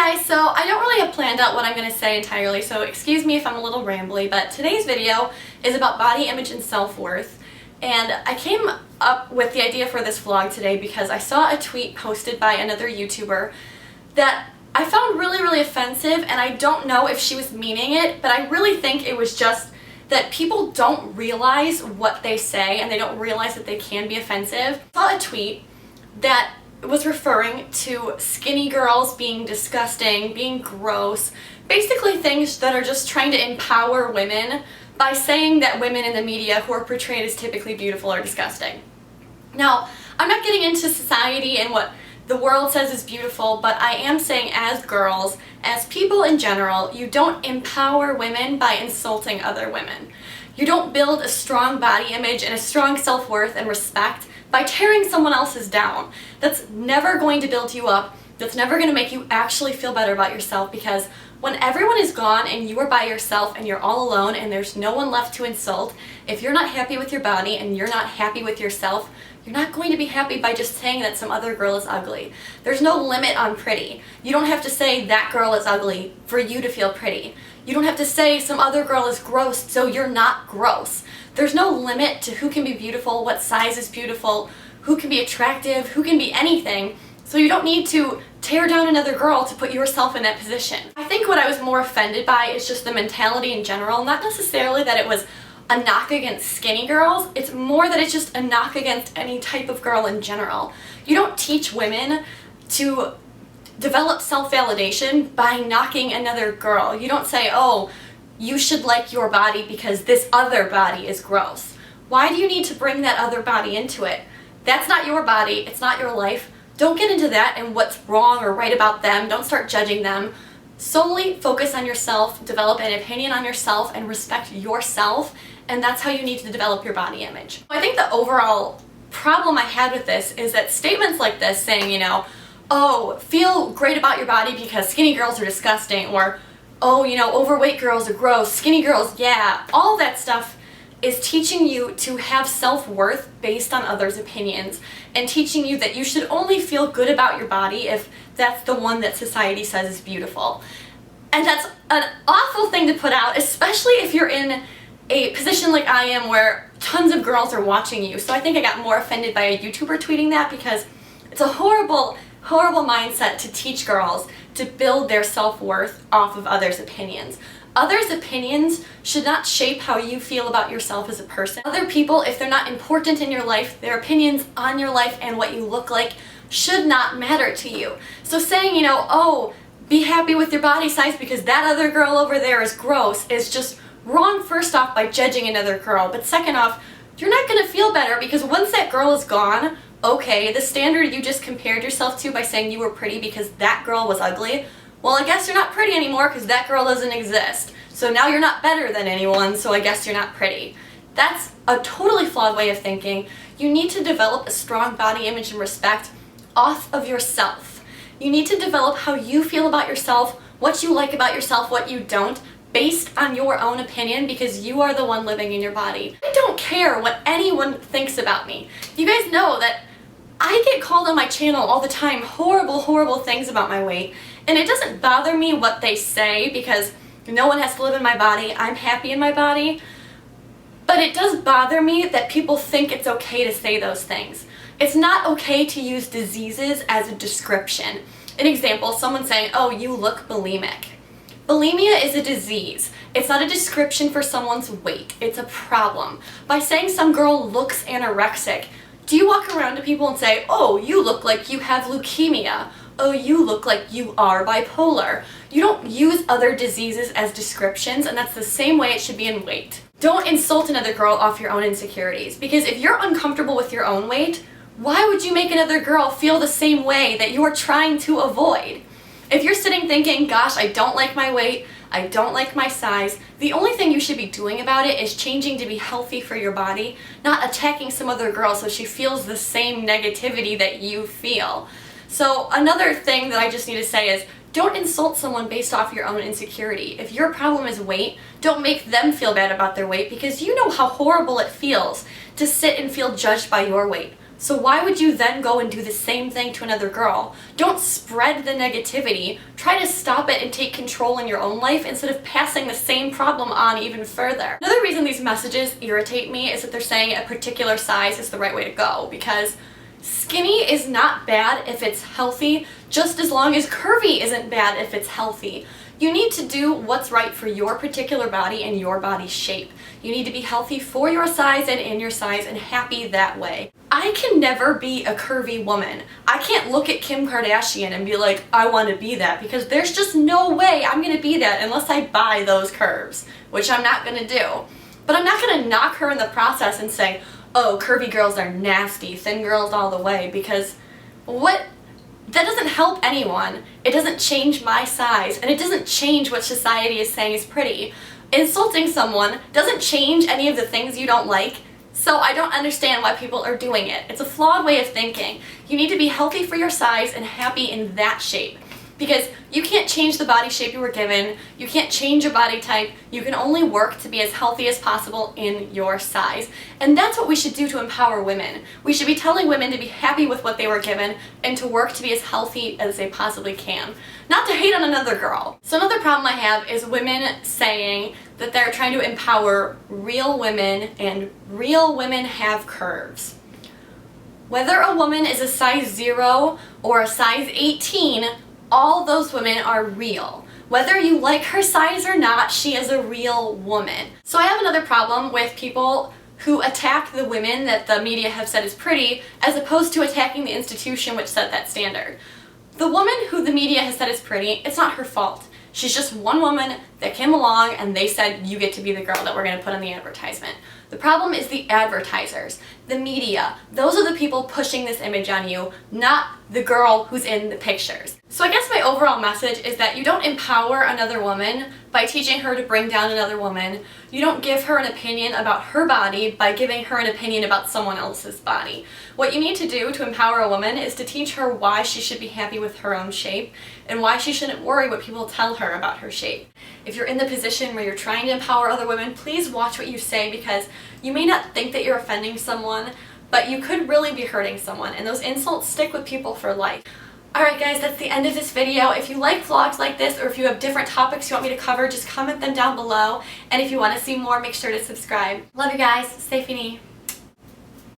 guys, so I don't really have planned out what I'm going to say entirely, so excuse me if I'm a little rambly, but today's video is about body image and self-worth. And I came up with the idea for this vlog today because I saw a tweet posted by another YouTuber that I found really offensive, and I don't know if she was meaning it, but I really think it was just that people don't realize what they say and they don't realize that they can be offensive. I saw a tweet that was referring to skinny girls being disgusting, being gross, basically things that are just trying to empower women by saying that women in the media who are portrayed as typically beautiful are disgusting. Now, I'm not getting into society and what the world says is beautiful, but I am saying as girls, as people in general, you don't empower women by insulting other women. You don't build a strong body image and a strong self-worth and respect by tearing someone else's down. That's never going to build you up. That's never going to make you actually feel better about yourself, because when everyone is gone and you are by yourself and you're all alone and there's no one left to insult, if you're not happy with your body and you're not happy with yourself, you're not going to be happy by just saying that some other girl is ugly. There's no limit on pretty. You don't have to say that girl is ugly for you to feel pretty. You don't have to say some other girl is gross so you're not gross. There's no limit to who can be beautiful, what size is beautiful, who can be attractive, who can be anything. So you don't need to tear down another girl to put yourself in that position. I think what I was more offended by is just the mentality in general, not necessarily that it was a knock against skinny girls. It's more that it's just a knock against any type of girl in general. You don't teach women to develop self-validation by knocking another girl. You don't say, oh, you should like your body because this other body is gross. Why do you need to bring that other body into it? That's not your body. It's not your life. Don't get into that and what's wrong or right about them. Don't start judging them. Solely focus on yourself, develop an opinion on yourself, and respect yourself, and that's how you need to develop your body image. I think the overall problem I had with this is that statements like this saying, you know, oh, feel great about your body because skinny girls are disgusting, or oh, you know, overweight girls are gross, skinny girls, yeah, all that stuff is teaching you to have self-worth based on others' opinions, and teaching you that you should only feel good about your body if that's the one that society says is beautiful. And that's an awful thing to put out, especially if you're in a position like I am where tons of girls are watching you. So I think I got more offended by a YouTuber tweeting that, because it's a horrible mindset to teach girls to build their self-worth off of others' opinions. Others' opinions should not shape how you feel about yourself as a person. Other people, if they're not important in your life, their opinions on your life and what you look like should not matter to you. So saying, you know, oh, be happy with your body size because that other girl over there is gross is just wrong, first off, by judging another girl. But second off, you're not going to feel better, because once that girl is gone, okay, the standard you just compared yourself to by saying you were pretty because that girl was ugly, well, I guess you're not pretty anymore because that girl doesn't exist. So now you're not better than anyone, so I guess you're not pretty. That's a totally flawed way of thinking. You need to develop a strong body image and respect off of yourself. You need to develop how you feel about yourself, what you like about yourself, what you don't, based on your own opinion, because you are the one living in your body. I don't care what anyone thinks about me. You guys know that I get called on my channel all the time horrible things about my weight, and it doesn't bother me what they say because no one has to live in my body. I'm happy in my body. But it does bother me that people think it's okay to say those things. It's not okay to use diseases as a description. An example, someone saying, oh, you look bulimic. Bulimia is a disease. It's not a description for someone's weight. It's a problem. By saying some girl looks anorexic, do you walk around to people and say, oh, you look like you have leukemia? Oh, you look like you are bipolar? You don't use other diseases as descriptions, and that's the same way it should be in weight. Don't insult another girl off your own insecurities, because if you're uncomfortable with your own weight, why would you make another girl feel the same way that you're trying to avoid? If you're sitting thinking, gosh, I don't like my weight, I don't like my size, the only thing you should be doing about it is changing to be healthy for your body, not attacking some other girl so she feels the same negativity that you feel. So another thing that I just need to say is, don't insult someone based off your own insecurity. If your problem is weight, don't make them feel bad about their weight, because you know how horrible it feels to sit and feel judged by your weight. So why would you then go and do the same thing to another girl? Don't spread the negativity. Try to stop it and take control in your own life instead of passing the same problem on even further. Another reason these messages irritate me is that they're saying a particular size is the right way to go, because skinny is not bad if it's healthy, just as long as curvy isn't bad if it's healthy. You need to do what's right for your particular body and your body shape. You need to be healthy for your size and in your size and happy that way. I can never be a curvy woman. I can't look at Kim Kardashian and be like, I want to be that, because there's just no way I'm going to be that unless I buy those curves, which I'm not going to do. But I'm not going to knock her in the process and say, oh, curvy girls are nasty, thin girls all the way, because that doesn't help anyone. It doesn't change my size, and it doesn't change what society is saying is pretty. Insulting someone doesn't change any of the things you don't like, so I don't understand why people are doing it. It's a flawed way of thinking. You need to be healthy for your size and happy in that shape. Because you can't change the body shape you were given, you can't change your body type, you can only work to be as healthy as possible in your size. And that's what we should do to empower women. We should be telling women to be happy with what they were given and to work to be as healthy as they possibly can. Not to hate on another girl. So another problem I have is women saying that they're trying to empower real women and real women have curves. Whether a woman is a size 0 or a size 18, all those women are real. Whether you like her size or not, she is a real woman. So I have another problem with people who attack the women that the media have said is pretty, as opposed to attacking the institution which set that standard. The woman who the media has said is pretty, it's not her fault. She's just one woman that came along and they said, you get to be the girl that we're going to put in the advertisement. The problem is the advertisers, the media. Those are the people pushing this image on you, not the girl who's in the pictures. So I guess my overall message is that you don't empower another woman by teaching her to bring down another woman. You don't give her an opinion about her body by giving her an opinion about someone else's body. What you need to do to empower a woman is to teach her why she should be happy with her own shape and why she shouldn't worry what people tell her about her shape. If you're in the position where you're trying to empower other women, please watch what you say, because you may not think that you're offending someone, but you could really be hurting someone, and those insults stick with people for life. Alright guys, that's the end of this video. If you like vlogs like this, or if you have different topics you want me to cover, just comment them down below. And if you want to see more, make sure to subscribe. Love you guys. Stay feeny.